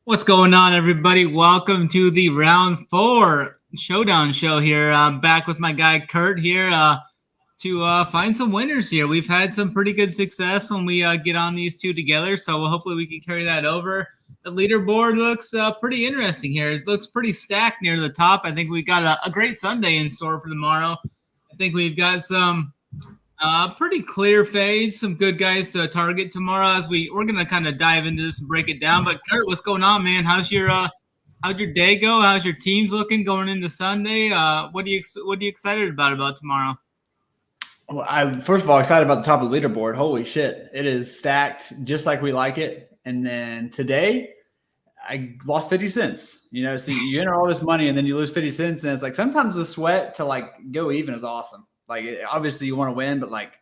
What's going on, everybody? Welcome to the round 4 Showdown show here. I'm back with my guy Kurt here to find some winners here. We've had some pretty good success when we get on these two together, so hopefully we can carry that over. The leaderboard looks pretty interesting here. It looks pretty stacked near the top. I think we've got a great Sunday in store for tomorrow. I think we've got some pretty clear fades, some good guys to target tomorrow as we're gonna kind of dive into this and break it down. But Kurt, what's going on, man? How's your day go? How's your teams looking going into Sunday? What are you excited about tomorrow? Well, I'm first of all excited about the top of the leaderboard. Holy shit, it is stacked just like we like it. And then today, I lost 50 cents. So you enter all this money and then you lose 50 cents, and it's like sometimes the sweat to like go even is awesome. Like, obviously you want to win, but like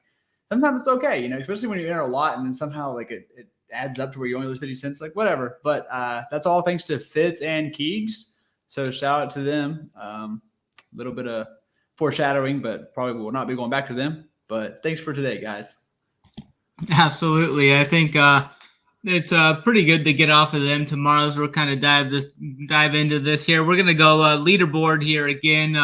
sometimes it's okay, especially when you enter a lot and then somehow like it adds up to where you only lose 50 cents, like whatever. But that's all thanks to Fitz and Keegs. So shout out to them. A little bit of foreshadowing, but probably will not be going back to them. But thanks for today, guys. Absolutely. I think it's pretty good to get off of them tomorrow as we'll kind of dive into this here. We're going to go leaderboard here again.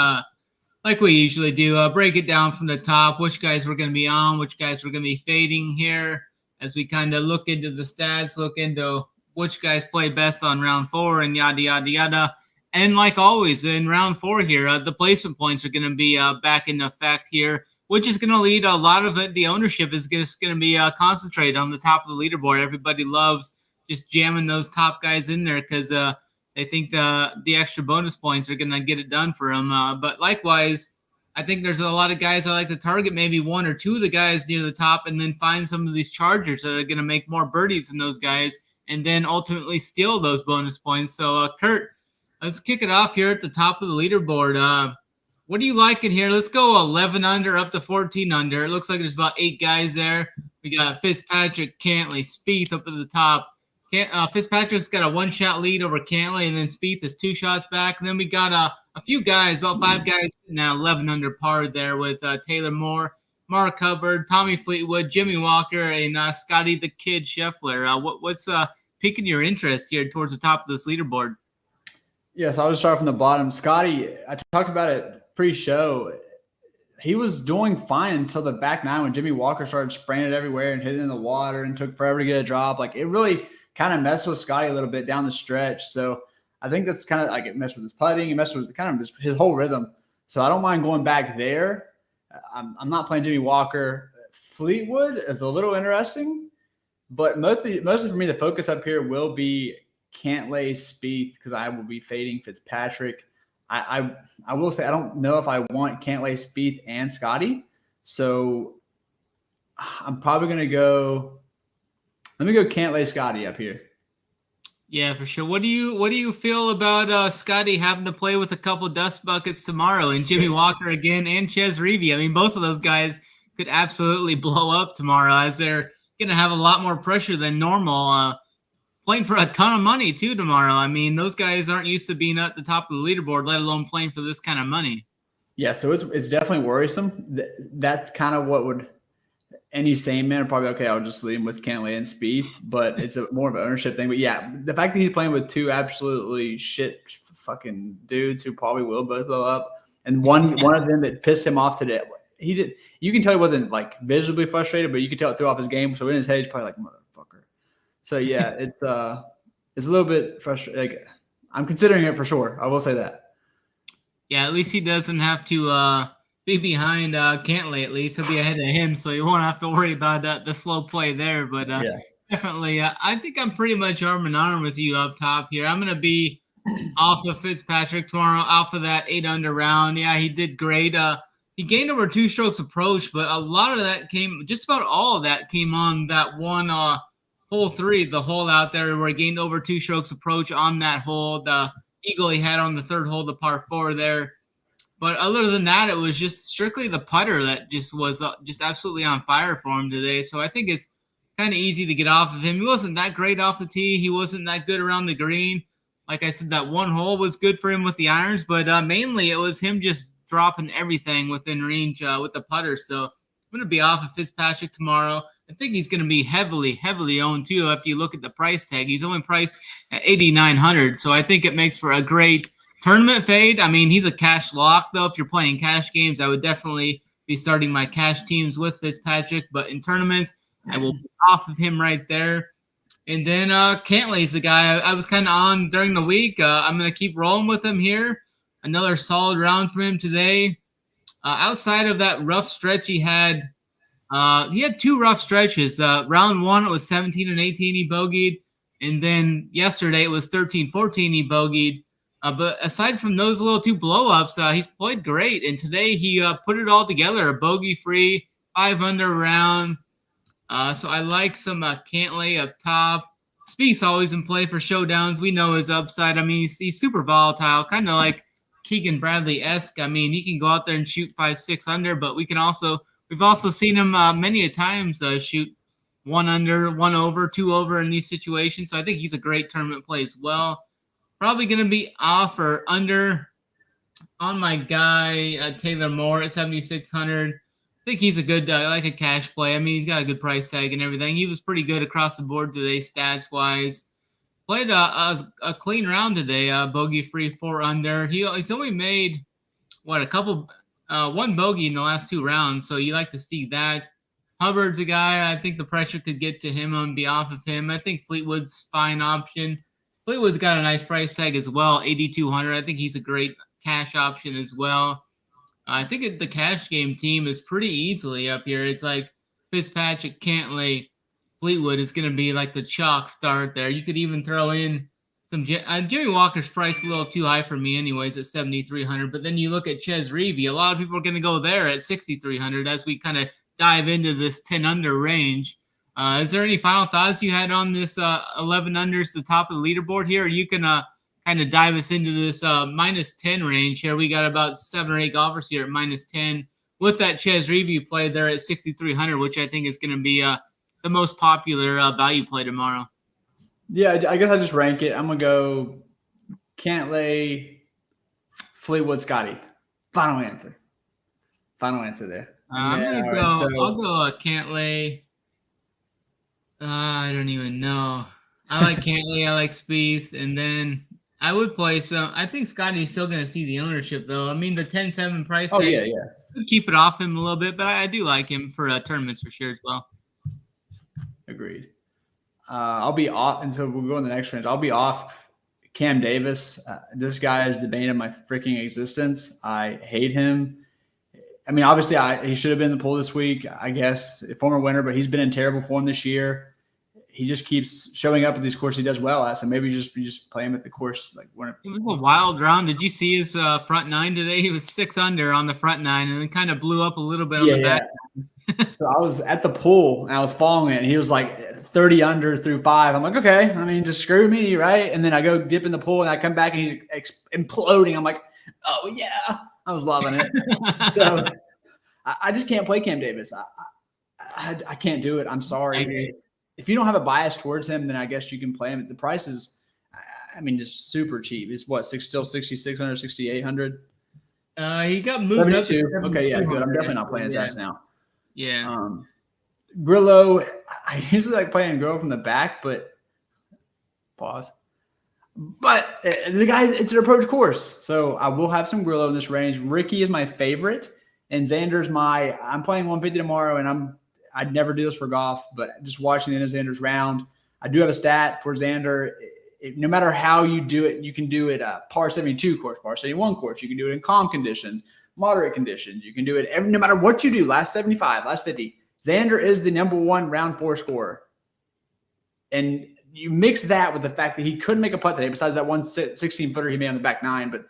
Like we usually do, break it down from the top, which guys we're going to be on, which guys we're going to be fading here as we kind of look into the stats, look into which guys play best on round 4 and yada, yada, yada. And like always, in round 4 here, the placement points are going to be back in effect here, which is going to lead a lot of it. The ownership is just going to be concentrated on the top of the leaderboard. Everybody loves just jamming those top guys in there because they think the extra bonus points are going to get it done for them. But likewise, I think there's a lot of guys I like to target maybe one or two of the guys near the top and then find some of these chargers that are going to make more birdies than those guys and then ultimately steal those bonus points. So, Kurt, let's kick it off here at the top of the leaderboard. What do you like in here? Let's go 11 under up to 14 under. It looks like there's about 8 guys there. We got Fitzpatrick, Cantlay, Spieth up at the top. Fitzpatrick's got a 1-shot lead over Cantlay, and then Spieth is 2 shots back. And then we got a few guys, about 5 guys now 11 under par there with Taylor Moore, Mark Hubbard, Tommy Fleetwood, Jimmy Walker, and Scotty the Kid Scheffler. What's piquing your interest here towards the top of this leaderboard? Yeah, so I'll just start from the bottom. Scotty, I talked about it pre-show. He was doing fine until the back 9 when Jimmy Walker started spraying it everywhere and hitting in the water and took forever to get a drop. Like, it really kind of messed with Scotty a little bit down the stretch. So I think that's kind of like it messed with his putting. It messed with kind of just his whole rhythm. So I don't mind going back there. I'm not playing Jimmy Walker. Fleetwood is a little interesting, but mostly for me, the focus up here will be Cantlay, Spieth, because I will be fading Fitzpatrick. I will say I don't know if I want Cantlay, Spieth, and Scotty. So I'm probably going to go – let me go Cantlay, Scotty up here. Yeah, for sure. What do you feel about Scotty having to play with a couple dust buckets tomorrow and Jimmy Walker again and Ches Reavie? I mean, both of those guys could absolutely blow up tomorrow as they're going to have a lot more pressure than normal. Playing for a ton of money too tomorrow. I mean, those guys aren't used to being at the top of the leaderboard, let alone playing for this kind of money. Yeah, so it's definitely worrisome. That's kind of what would any sane man would probably, okay, I'll just leave him with Cantlay and Spieth, but it's more of an ownership thing. But yeah, the fact that he's playing with 2 absolutely shit fucking dudes who probably will both blow up, and one of them that pissed him off today, you can tell he wasn't like visibly frustrated, but you could tell it threw off his game. So in his head, he's probably like, motherfucker. So yeah, it's a little bit frustrating. Like, I'm considering it for sure. I will say that. Yeah, at least he doesn't have to be behind Cantlay. At least he'll be ahead of him, so you won't have to worry about the slow play there. But yeah, definitely, I think I'm pretty much arm in arm with you up top here. I'm going to be off of Fitzpatrick tomorrow, off of that 8 under round. Yeah, he did great. He gained over 2 strokes approach, but a lot of that just about all of that came on that one hole 3, the hole out there where he gained over 2 strokes approach on that hole. The eagle he had on the 3rd hole, the par 4 there. But other than that, it was just strictly the putter that just was just absolutely on fire for him today. So I think it's kind of easy to get off of him. He wasn't that great off the tee. He wasn't that good around the green. Like I said, that one hole was good for him with the irons, but mainly it was him just dropping everything within range with the putter. So I'm going to be off of Fitzpatrick tomorrow. I think he's going to be heavily owned too. After you look at the price tag, he's only priced at 8,900. So I think it makes for a great tournament fade. I mean, he's a cash lock though. If you're playing cash games, I would definitely be starting my cash teams with Fitzpatrick. But in tournaments, I will be off of him right there. And then Cantley's the guy I was kind of on during the week. I'm going to keep rolling with him here. Another solid round for him today. Outside of that rough stretch he had 2 rough stretches. Round 1, it was 17 and 18, he bogeyed. And then yesterday, it was 13-14, he bogeyed. But aside from those little 2 blow-ups, he's played great. And today, he put it all together, a bogey-free, 5-under round. So I like some Cantley up top. Spieth's always in play for showdowns. We know his upside. I mean, he's super volatile, kind of like Keegan Bradley-esque. I mean, he can go out there and shoot 5-6 under, but we've also seen him many a times shoot 1 under, 1 over, 2 over in these situations. So I think he's a great tournament play as well. Probably going to be off or under on my guy Taylor Moore at 7,600. I think he's a good, like a cash play. I mean, he's got a good price tag and everything. He was pretty good across the board today, stats-wise. Played a clean round today, bogey-free, 4 under. He's only made, a couple, 1 bogey in the last 2 rounds, so you like to see that. Hubbard's a guy, I think the pressure could get to him on behalf of him. I think Fleetwood's fine option. Fleetwood's got a nice price tag as well, 8,200. I think he's a great cash option as well. I think the cash game team is pretty easily up here. It's like Fitzpatrick, Cantley, Fleetwood is going to be like the chalk start there. You could even throw in some Jimmy Walker's price a little too high for me anyways at 7,300. But then you look at Ches Reavie. A lot of people are going to go there at 6,300 as we kind of dive into this 10 under range. Is there any final thoughts you had on this 11 unders, the top of the leaderboard here? Or you can kind of dive us into this minus 10 range here. We got about 7 or 8 golfers here at minus 10 with that Ches Reavie play there at 6,300, which I think is going to be the most popular value play tomorrow. Yeah, I guess I just rank it. I'm going to go Cantley, Fleetwood, Scotty. Final answer there. I'm going to go, I'll go Cantley. I don't even know. I like Cantley. I like Spieth. And then I would play some. I think Scotty's still going to see the ownership, though. I mean, the 10-7 price. Oh, yeah. Keep it off him a little bit, but I do like him for tournaments for sure as well. Agreed. I'll be off until we'll go in the next range. I'll be off Cam Davis. This guy is the bane of my freaking existence. I hate him. I mean, obviously, he should have been in the pool this week, I guess, a former winner, but he's been in terrible form this year. He just keeps showing up at these courses he does well at, so maybe you just play him at the course. It was a wild round. Did you see his front 9 today? He was 6 under on the front 9 and then kind of blew up a little bit on the back. So I was at the pool and I was following it, and he was like 30 under through 5. I'm like, okay, I mean, just screw me, right? And then I go dip in the pool and I come back and he's imploding. I'm like, oh yeah, I was loving it. So I just can't play Cam Davis. I can't do it. I'm sorry. If you don't have a bias towards him, then I guess you can play him. The price is, I mean, just super cheap. It's still 6,600, 6,800. He got moved up. Okay, yeah, good. I'm definitely not playing his ass now. Yeah. Grillo, I usually like playing Grillo from the back, but pause. But the guys, it's an approach course, so I will have some Grillo in this range. Ricky is my favorite, and Xander's I'm playing 150 tomorrow, and I'd never do this for golf, but just watching the end of Xander's round, I do have a stat for Xander. No matter how you do it, you can do it par 72 course, par 71 course. You can do it in calm conditions, moderate conditions. You can do it no matter what you do, last 75, last 50. Xander is the #1 round 4 scorer. And you mix that with the fact that he couldn't make a putt today, besides that one 16-footer he made on the back 9. But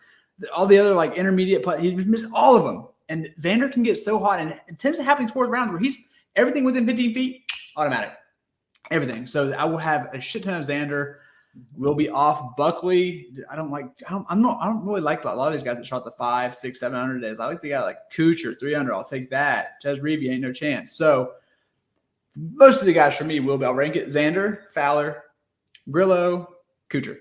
all the other intermediate putt, he missed all of them. And Xander can get so hot, and it tends to happen towards rounds where he's everything within 15 feet, automatic. Everything. So I will have a shit ton of Xander. We'll be off Buckley. I don't really like a lot of these guys that shot the 5, 6, 700 days. I like the guy like Kuchar, 3 under. I'll take that. Ches Reavie ain't no chance. So most of the guys for me I'll rank it Xander, Fowler, Grillo, Kuchar.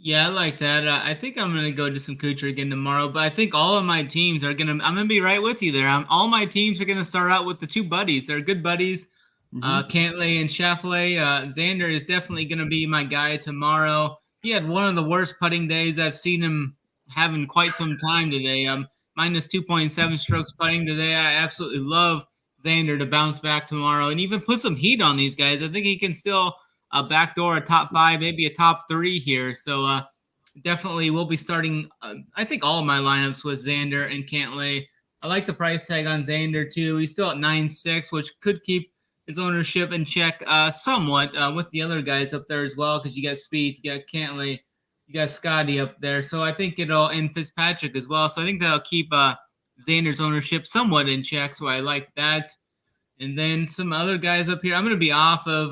Yeah, I like that. I think I'm gonna go to some Kuchar again tomorrow, but I think all of my teams are gonna. I'm gonna be right with you there. All my teams are gonna start out with the two buddies. They're good buddies, Cantlay and Schauffele. Xander is definitely gonna be my guy tomorrow. He had one of the worst putting days I've seen him have in quite some time today. Minus 2.7 strokes putting today. I absolutely love Xander to bounce back tomorrow and even put some heat on these guys. I think he can still backdoor a top 5, maybe a top 3 here. So definitely we'll be starting, I think, all of my lineups with Xander and Cantlay. I like the price tag on Xander too. He's still at 9.6, which could keep his ownership in check somewhat with the other guys up there as well, because you got Spieth, you got Cantlay, you got Scotty up there. So I think it'll, and Fitzpatrick as well. So I think that'll keep Xander's ownership somewhat in check. So I like that. And then some other guys up here. I'm going to be off of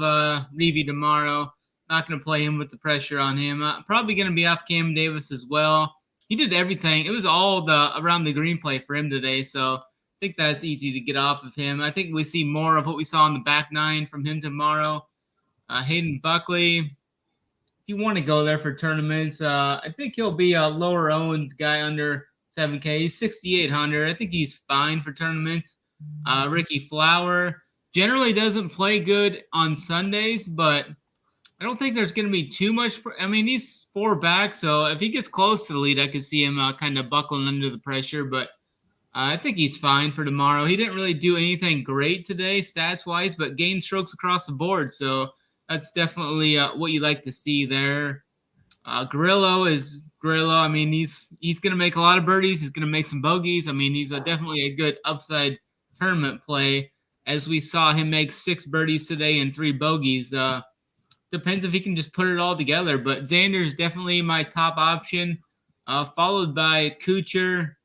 Reevy tomorrow. Not going to play him with the pressure on him. Probably going to be off Cam Davis as well. He did everything. It was all the around the green play for him today. So I think that's easy to get off of him. I think we see more of what we saw in the back nine from him tomorrow. Hayden Buckley, if you want to go there for tournaments, I think he'll be a lower owned guy under 7K. He's 6,800. I think he's fine for tournaments. Ricky Flower generally doesn't play good on Sundays, but I don't think there's going to be too much. I mean, he's 4 back, so if he gets close to the lead, I could see him kind of buckling under the pressure, but I think he's fine for tomorrow. He didn't really do anything great today stats-wise, but gained strokes across the board, so that's definitely what you like to see there. Grillo is Grillo. I mean, he's going to make a lot of birdies. He's going to make some bogeys. I mean, he's definitely a good upside tournament play, as we saw him make 6 birdies today and 3 bogeys. Depends if he can just put it all together, but Xander is definitely my top option, followed by Kuchar,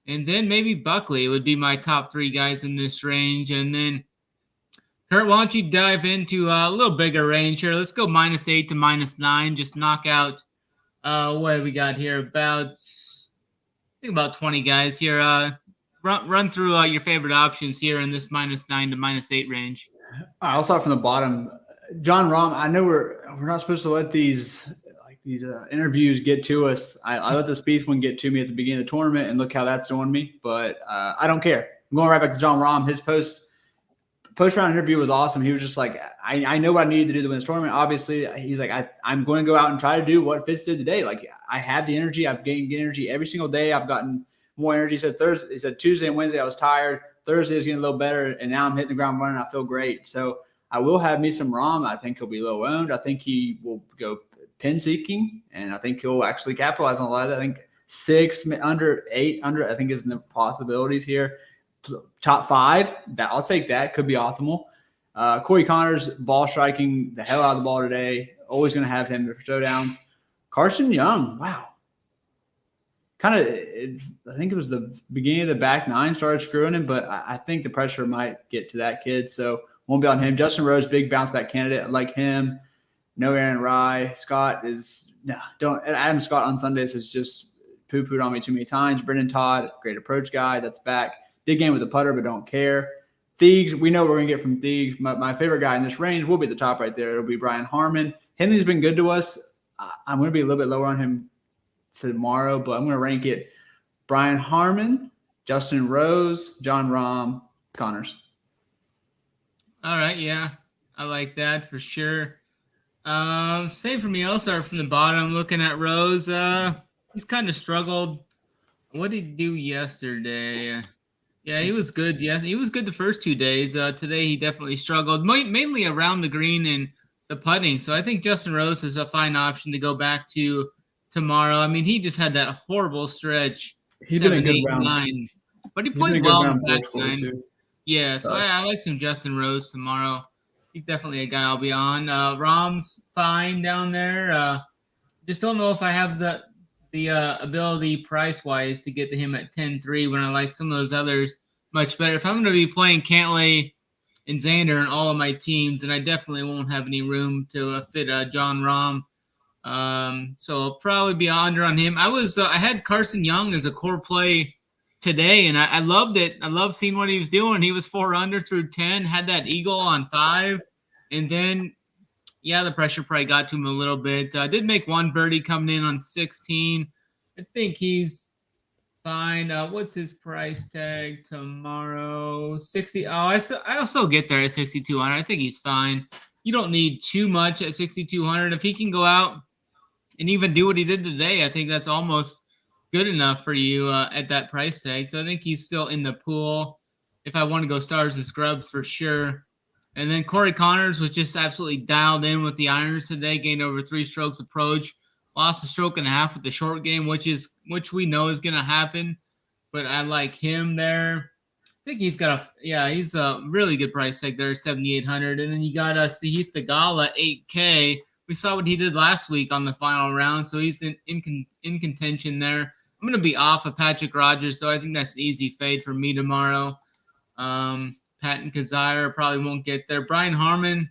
and then maybe Buckley would be my top 3 guys in this range. And then Kurt, why don't you dive into a little bigger range here? Let's go -8 to -9. Just knock out what do we got here? About 20 guys here. Run through your favorite options here in this -9 to -8 range. I'll start from the bottom. John Rahm, I know we're not supposed to let these interviews get to us. I let the Spieth one get to me at the beginning of the tournament, and look how that's doing me. But I don't care. I'm going right back to John Rahm. His post-round interview was awesome. He was just like, I know what I needed to do to win this tournament. Obviously, he's like, I'm going to go out and try to do what Fitz did today. Like, I have the energy. I've gained energy every single day. I've gotten more energy. He said Tuesday and Wednesday I was tired. Thursday was getting a little better, and now I'm hitting the ground running. I feel great. So I will have me some Rahm. I think he'll be low owned. I think he will go pin seeking, and I think he'll actually capitalize on a lot of that. I think 6 under, 8 under, I think is in the possibilities here. Top 5, I'll take that. Could be optimal. Corey Connors, ball striking the hell out of the ball today. Always going to have him for showdowns. Carson Young, wow. I think it was the beginning of the back nine started screwing him, but I think the pressure might get to that kid, so won't be on him. Justin Rose, big bounce back candidate. I like him. No Aaron Rye. Scott is Adam Scott on Sundays has just poo-pooed on me too many times. Brendan Todd, great approach guy. That's back. Big game with the putter, but don't care. Thiegs, we know what we're going to get from Thiegs. My favorite guy in this range will be at the top right there. It'll be Brian Harmon. Henley's been good to us. I'm going to be a little bit lower on him tomorrow, but I'm going to rank it Brian Harmon, Justin Rose, John Rahm, Connors. All right, yeah, I like that for sure. Same for me. I'll start from the bottom. Looking at Rose, he's kind of struggled. What did he do yesterday? Yeah, he was good. Yeah, he was good the first 2 days. Today he definitely struggled, mainly around the green and the putting. So I think Justin Rose is a fine option to go back to tomorrow. I mean, he just had that horrible stretch. He's been a good round 9, but he played well in the back 9. Too. Yeah, so I like some Justin Rose tomorrow. He's definitely a guy I'll be on. Rahm's fine down there. Just don't know if I have the ability price-wise to get to him at 10-3 when I like some of those others much better. If I'm going to be playing Cantlay and Xander in all of my teams, then I definitely won't have any room to fit John Rahm. So I'll probably be under on him. I had Carson Young as a core play today, and I loved it. I loved seeing what he was doing. He was 4 under through 10, had that eagle on 5, and then yeah, the pressure probably got to him a little bit. Did make one birdie coming in on 16. I think he's fine. What's his price tag tomorrow? 60. Oh, I'll still get there at 6,200. I think he's fine. You don't need too much at 6,200. If he can go out and even do what he did today, I think that's almost good enough for you at that price tag. So I think he's still in the pool. If I want to go stars and scrubs, for sure. And then Corey Connors was just absolutely dialed in with the irons today, gained over 3 strokes approach, lost a stroke and a half with the short game, which we know is going to happen. But I like him there. I think he's he's a really good price tag there, 7,800. And then you got Sahith Theegala, 8K. We saw what he did last week on the final round, so he's in contention there. I'm going to be off of Patrick Rogers, so I think that's an easy fade for me tomorrow. Patton Kazire probably won't get there. Brian Harmon,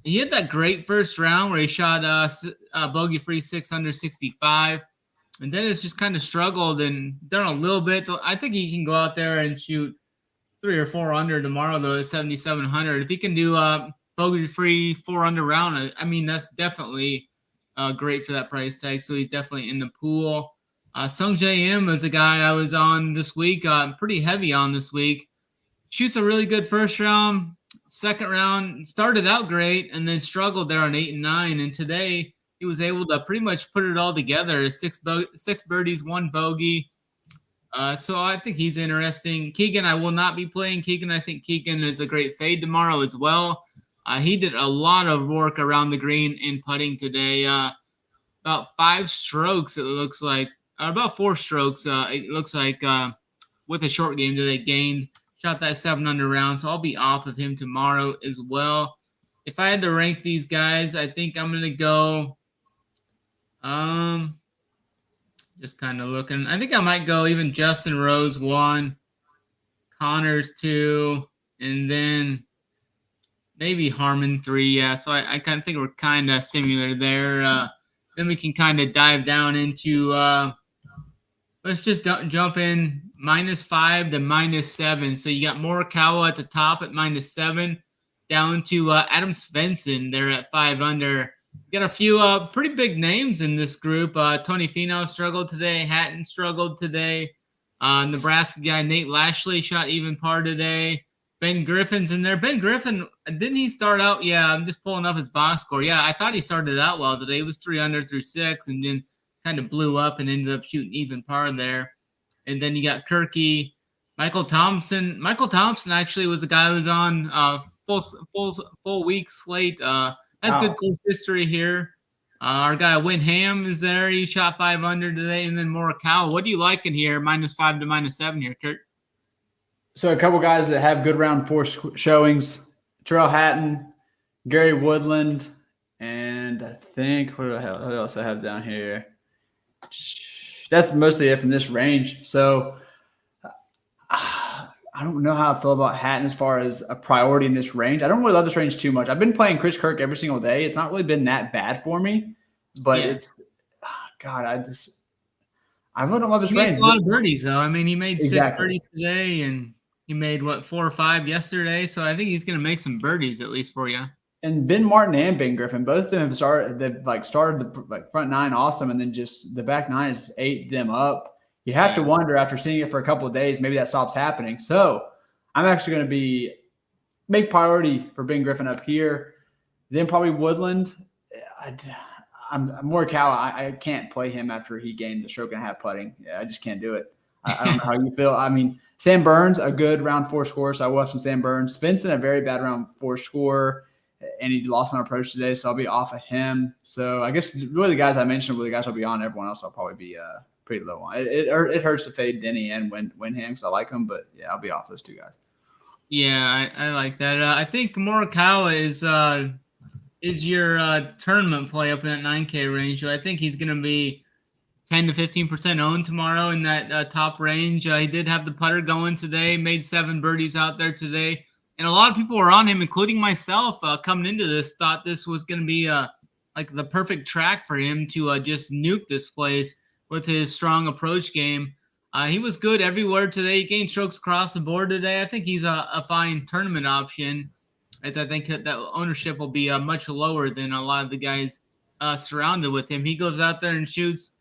he had that great first round where he shot bogey-free 665, and then it's just kind of struggled and done a little bit. I think he can go out there and shoot 3 or 4 under tomorrow, though, at 7,700. If he can do bogey-free 4 under round, I mean, that's definitely great for that price tag, so he's definitely in the pool. Sung Jae Im is a guy I was on this week, pretty heavy on this week. Shoots a really good first round. Second round started out great and then struggled there on 8 and 9. And today he was able to pretty much put it all together. 6 birdies, 1 bogey. So I think he's interesting. Keegan, I will not be playing Keegan. I think Keegan is a great fade tomorrow as well. He did a lot of work around the green in putting today. About 5 strokes, it looks like. About 4 strokes, it looks like, with a short game today gained. Shot that 7 under round, so I'll be off of him tomorrow as well. If I had to rank these guys, I think I'm going to go just kind of looking. I think I might go even Justin Rose 1, Connors 2, and then maybe Harmon 3. Yeah, so I kind of think we're kind of similar there. Then we can kind of dive down into let's just jump in -5 to -7. So you got Morikawa at the top at -7, down to Adam Svensson there at 5 under. You got a few pretty big names in this group. Tony Finau struggled today. Hatton struggled today. Nebraska guy Nate Lashley shot even par today. Ben Griffin's in there. Ben Griffin, didn't he start out? Yeah, I'm just pulling up his box score. Yeah, I thought he started out well today. He was 3 under through 6 and then kind of blew up and ended up shooting even par there. And then you got Kirky, Michael Thompson. Michael Thompson actually was the guy who was on full week slate. Has good course history here. Our guy Windham is there. He shot 5 under today. And then Morikawa. What do you like in here? -5 to -7 here, Kurt. So a couple guys that have good round 4 showings: Terrell Hatton, Gary Woodland, and I think what else I have down here? That's mostly it from this range. So I don't know how I feel about Hatton as far as a priority in this range. I don't really love this range too much. I've been playing Chris Kirk every single day. It's not really been that bad for me, but it's God. I really don't love this range. He makes a lot of birdies though. I mean, he made 6 birdies today, and he made 4 or 5 yesterday. So I think he's going to make some birdies at least for you. And Ben Martin and Ben Griffin, both of them have started the front 9 awesome, and then just the back 9 has ate them up. You have to wonder after seeing it for a couple of days, maybe that stops happening. So I'm actually going to make priority for Ben Griffin up here. Then probably Woodland. I'm Morikawa. I can't play him after he gained the stroke and a half putting. Yeah, I just can't do it. I don't know how you feel. I mean, Sam Burns, a good round 4 score, so I will have some Sam Burns. Svensson, a very bad round 4 score. And he lost on approach today, so I'll be off of him. So I guess really the guys I mentioned were the guys I'll be on. Everyone else I'll probably be pretty low on. It hurts to fade Denny and Windham because I like him, but yeah, I'll be off those 2 guys. Yeah, I like that. I think Morikawa is your tournament play up in that 9K range. So I think he's going to be 10 to 15% owned tomorrow in that top range. He did have the putter going today, made 7 birdies out there today. And a lot of people were on him, including myself, coming into this, thought this was going to be like the perfect track for him to just nuke this place with his strong approach game. He was good everywhere today. He gained strokes across the board today. I think he's a fine tournament option. as I think that ownership will be much lower than a lot of the guys surrounded with him. He goes out there and shoots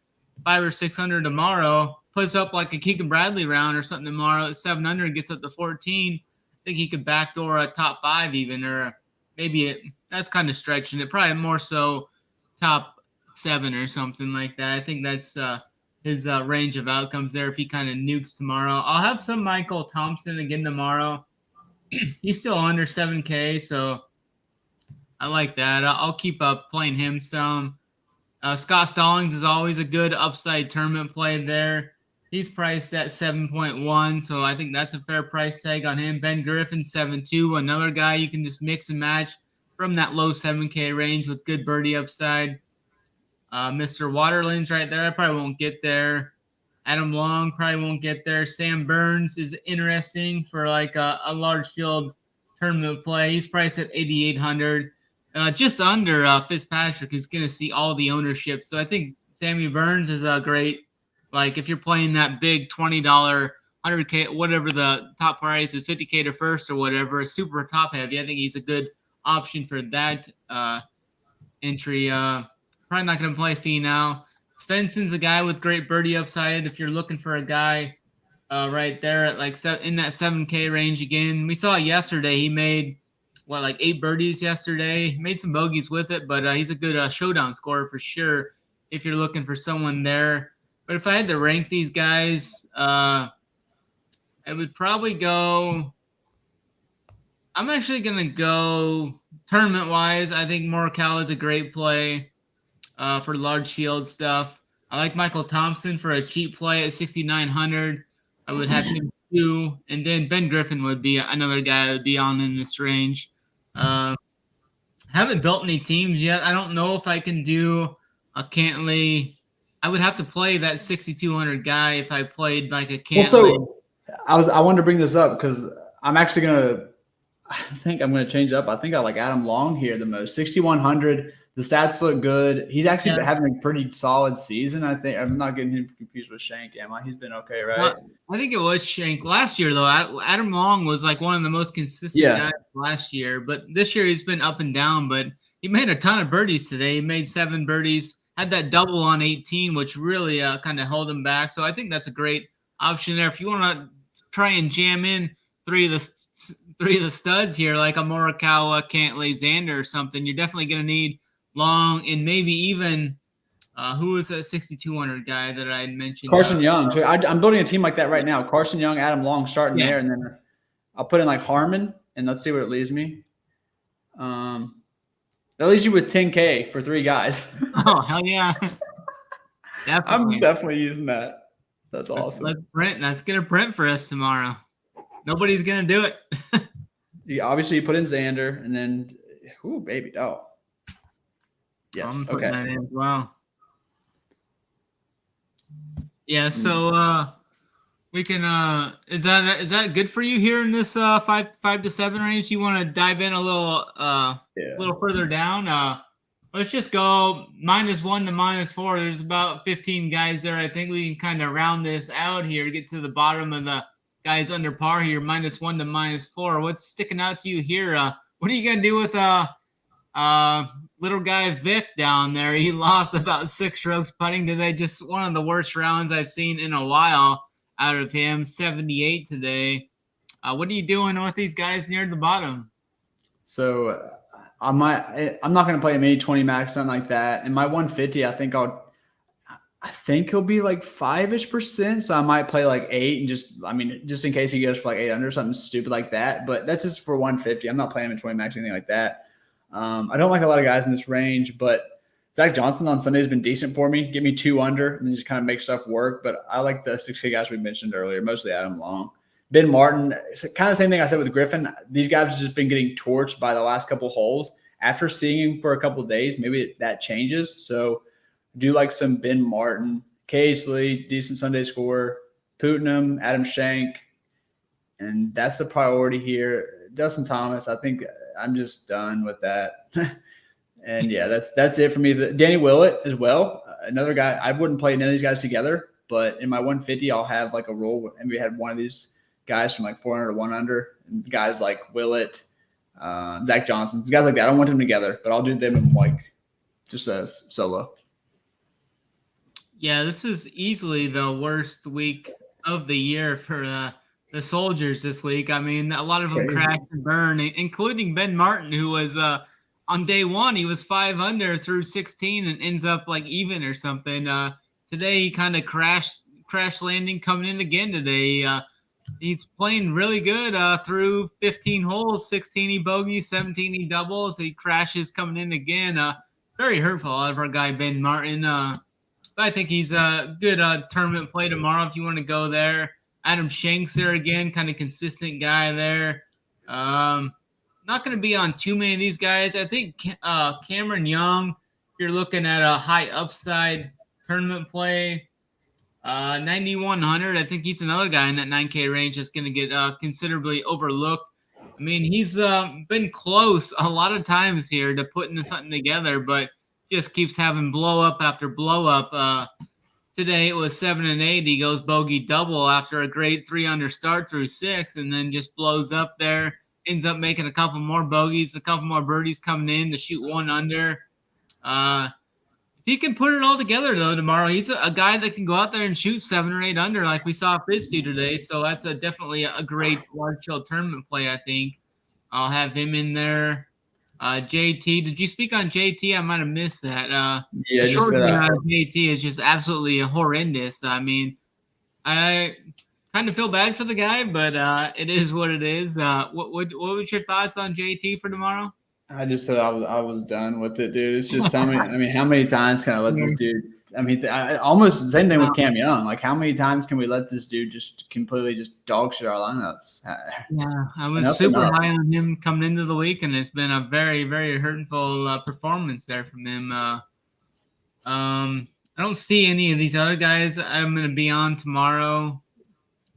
500 or 600 tomorrow, puts up like a Keegan Bradley round or something tomorrow at 700, gets up to 14. I think he could backdoor a top 5 even, or maybe that's kind of stretching it. Probably more so top 7 or something like that. I think that's his range of outcomes there if he kind of nukes tomorrow. I'll have some Michael Thompson again tomorrow. He's still under 7K, so I like that. I'll keep playing him some. Scott Stallings is always a good upside tournament play there. He's priced at 7.1, so I think that's a fair price tag on him. Ben Griffin, 7.2, another guy you can just mix and match from that low 7K range with good birdie upside. Mr. Waterlands right there. I probably won't get there. Adam Long probably won't get there. Sam Burns is interesting for like a large field tournament play. He's priced at 8,800. Just under Fitzpatrick, who's going to see all the ownership. So I think Sammy Burns is a great, like if you're playing that big $20, 100K, whatever the top price is, 50K to first or whatever, super top heavy. I think he's a good option for that entry. Probably not going to play Finau. Svensson's a guy with great birdie upside. If you're looking for a guy right there at like in that 7K range again, we saw it yesterday. He made like 8 birdies yesterday. Made some bogeys with it, but he's a good showdown scorer for sure if you're looking for someone there. But if I had to rank these guys, I would probably go. I'm actually going to go tournament-wise. I think Morikawa is a great play for large field stuff. I like Michael Thompson for a cheap play at 6,900. I would have him too. And then Ben Griffin would be another guy I would be on in this range. Haven't built any teams yet. I don't know if I can do a Cantley. I would have to play that 6,200 guy if I played like a Cantley. Well, so I wanted to bring this up because I'm actually I think I'm going to change up. I think I like Adam Long here the most. 6,100. The stats look good. He's actually having a pretty solid season. I think I'm not getting him confused with Shank, am I? He's been okay, right? Well, I think it was Shank last year, though. Adam Long was like one of the most consistent guys last year, but this year he's been up and down. But he made a ton of birdies today. He made 7 birdies, had that double on 18, which really kind of held him back. So I think that's a great option there. If you want to try and jam in three of the studs here, like a Morikawa, Cantley, Xander or something, you're definitely going to need Long and maybe even who was that 6,200 guy that I had mentioned? Carson Young. So I'm building a team like that right now. Carson Young, Adam Long starting there, and then I'll put in like Harmon, and let's see where it leaves me. That leaves you with 10K for 3 guys. Oh, hell yeah. Definitely. I'm definitely using that. That's awesome. Let's print. That's going to print for us tomorrow. Nobody's going to do it. Obviously, you put in Xander, and then, ooh, baby, oh. Yes. I'm putting that in as well. Yeah. So we can. Is that good for you here in this 5 to 7 range? You want to dive in a little further down? Let's just go -1 to -4. There's about 15 guys there. I think we can kind of round this out here. Get to the bottom of the guys under par here. -1 to -4. What's sticking out to you here? What are you gonna do with little guy Vic down there? He lost about 6 strokes putting today. Just one of the worst rounds I've seen in a while out of him. 78 today. What are you doing with these guys near the bottom? So I'm not going to play a mini 20 max, something like that. And my 150, I think he'll be like 5-ish%. So I might play like 8 and just in case he goes for like 8 under, something stupid like that. But that's just for 150. I'm not playing him in 20 max or anything like that. I don't like a lot of guys in this range, but Zach Johnson on Sunday has been decent for me. Get me 2 under and then just kind of make stuff work. But I like the 6K guys we mentioned earlier, mostly Adam Long. Ben Martin, it's kind of the same thing I said with Griffin. These guys have just been getting torched by the last couple holes. After seeing him for a couple of days, maybe that changes. So I do like some Ben Martin, Casely, decent Sunday scorer, Putnam, Adam Shank, and that's the priority here. Dustin Thomas, I think I'm just done with that. And yeah, that's it for me. Danny Willett as well, another guy. I wouldn't play none of these guys together, but in my 150, I'll have like a roll. And we had one of these guys from like 400 to 1 under, and guys like Willett, Zach Johnson, guys like that. I don't want them together, but I'll do them in like just as solo. Yeah, this is easily the worst week of the year for the Soldiers this week. I mean, a lot of them crashed and burned, including Ben Martin, who was on day one, he was 5 under through 16 and ends up like even or something. Today, he kind of crash landing coming in again today. He's playing really good through 15 holes, 16 he bogeys, 17 he doubles. He crashes coming in again. Very hurtful out of our guy, Ben Martin. But I think he's a good tournament play tomorrow if you want to go there. Adam Shanks there again, kind of consistent guy there. Not going to be on too many of these guys. I think Cameron Young, if you're looking at a high upside tournament play, 9,100. I think he's another guy in that 9K range that's going to get considerably overlooked. I mean, he's been close a lot of times here to putting something together, but just keeps having blow up after blow up. Today it was 7 and 8. He goes bogey double after a great 3 under start through 6, and then just blows up there. Ends up making a couple more bogeys, a couple more birdies coming in to shoot 1 under. If he can put it all together though tomorrow, he's a guy that can go out there and shoot 7 or 8 under like we saw Fitz do today. So that's definitely a great large field tournament play. I think I'll have him in there. JT, did you speak on JT? I might have missed that. Yeah, just JT is just absolutely horrendous. I mean, I kind of feel bad for the guy, but it is what it is. What was your thoughts on JT for tomorrow? I just said I was done with it, dude. It's just how many times can I let this dude? I mean, almost the same thing with Cam Young. Like, how many times can we let this dude just completely just dog shit our lineups? Yeah, I was super high on him coming into the week, and it's been a very, very hurtful performance there from him. I don't see any of these other guys I'm going to be on tomorrow.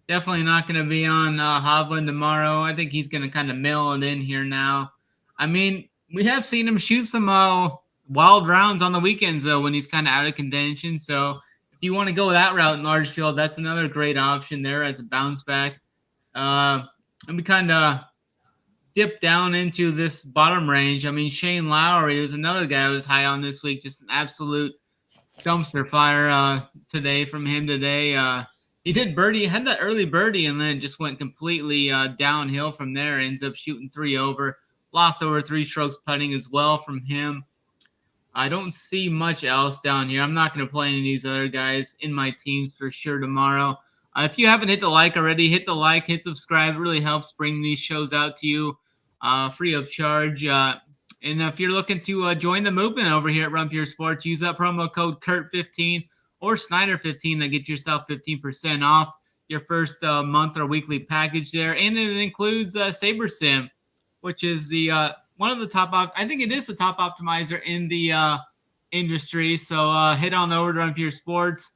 Definitely not going to be on Hovland tomorrow. I think he's going to kind of mail it in here now. I mean, we have seen him shoot some wild rounds on the weekends, though, when he's kind of out of contention. So if you want to go that route in large field, that's another great option there as a bounce back. And we kind of dip down into this bottom range. I mean, Shane Lowry was another guy I was high on this week. Just an absolute dumpster fire today from him today. He did birdie, had that early birdie, and then it just went completely downhill from there. Ends up shooting 3 over. Lost over 3 strokes putting as well from him. I don't see much else down here. I'm not going to play any of these other guys in my teams for sure tomorrow. If you haven't hit the like already, hit the like, hit subscribe. It really helps bring these shows out to you free of charge. And if you're looking to join the movement over here at Run Pure Sports, use that promo code Kurt15 or Snyder15 to get yourself 15% off your first month or weekly package there. And it includes Saber Sim, which is the one of the top. I think it is the top optimizer in the industry. So head on over to Run Pure Sports.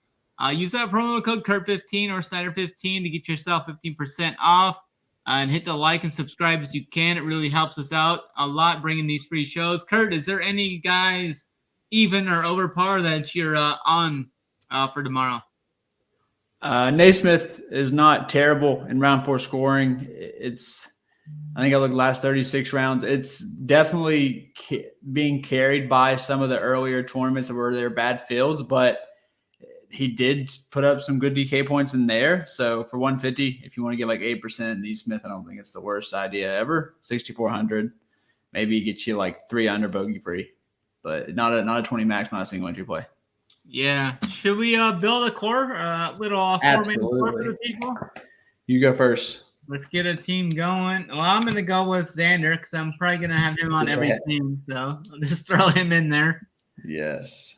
Use that promo code Kurt15 or Snyder15 to get yourself 15% off. And hit the like and subscribe as you can. It really helps us out a lot bringing these free shows. Kurt, is there any guys even or over par that you're on for tomorrow? Naismith is not terrible in round 4 scoring. I think I looked last 36 rounds. It's definitely being carried by some of the earlier tournaments that were their bad fields, but he did put up some good DK points in there. So for 150, if you want to get like 8% Naismith, I don't think it's the worst idea ever. 6,400, maybe get you like 3 under bogey free, but not a 20 max, not a single entry play. Yeah. Should we build a core, little format core for the people? You go first. Let's get a team going. Well, I'm going to go with Xander because I'm probably going to have him on every team. So I'll just throw him in there. Yes.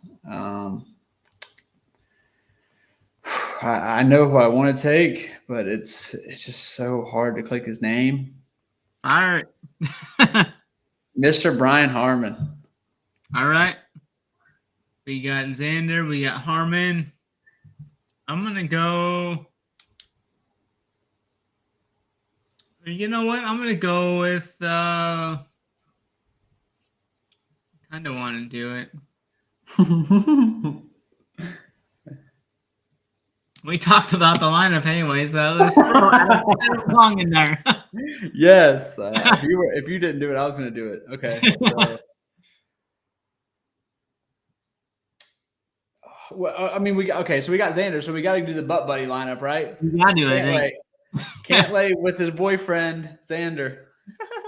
I know who I want to take, but it's just so hard to click his name. All right. Mr. Brian Harman. All right. We got Xander. We got Harman. I'm going to go. You know what? I'm going to go with kind of want to do it. We talked about the lineup anyway, so let's throw Adam Long in there. Yes. If you didn't do it, I was going to do it. Okay. So. Well, I mean, we got Xander, so we got to do the butt buddy lineup, right? You got to, I think. Can't lay with his boyfriend Xander.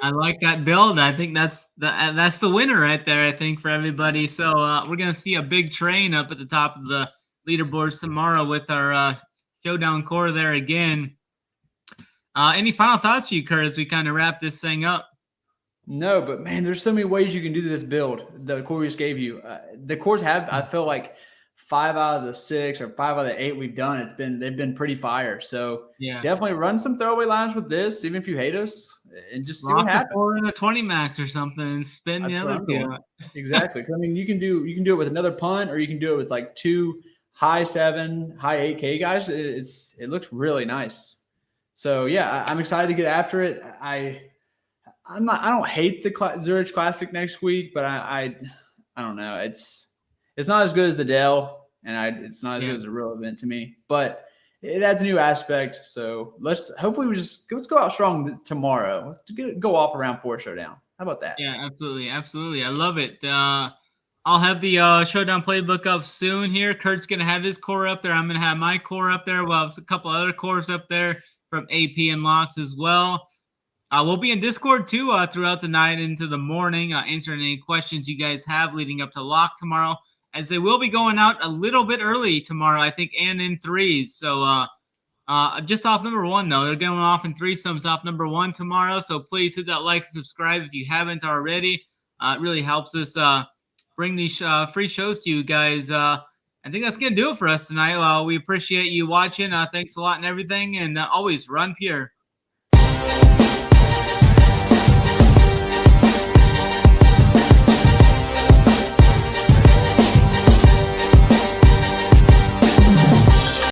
I like that build. I think that's the winner right there, I think, for everybody. So we're going to see a big train up at the top of the leaderboards tomorrow with our Showdown core there again. Any final thoughts, you, Kurt, as we kind of wrap this thing up? No, but man, there's so many ways you can do this build. The core we just gave you. The cores have, I feel like, 5 out of the 6 or 5 out of the 8 we've done. They've been pretty fire. So yeah, definitely run some throwaway lines with this, even if you hate us, and just see what happens. Or in a 20 max or something and spin the other two. Exactly. I mean, you can do it with another punt, or you can do it with like 2 high 7, high 8K guys. It looks really nice. So yeah, I'm excited to get after it. I don't hate the Zurich Classic next week, but I don't know. It's not as good as the Dell, and it's not as good as a real event to me. But it adds a new aspect. So let's go out strong tomorrow. Let's go off around 4 Showdown. How about that? Yeah, absolutely, absolutely. I love it. I'll have the Showdown playbook up soon here. Kurt's gonna have his core up there. I'm gonna have my core up there. We'll have a couple other cores up there from AP and Locks as well. We'll be in Discord too throughout the night into the morning, answering any questions you guys have leading up to lock tomorrow, as they will be going out a little bit early tomorrow, I think, and in threes. So just off number 1, though. They're going off in threesomes off number 1 tomorrow. So please hit that like and subscribe if you haven't already. It really helps us bring these free shows to you guys. I think that's going to do it for us tonight. We appreciate you watching. Thanks a lot and everything. And always run pure.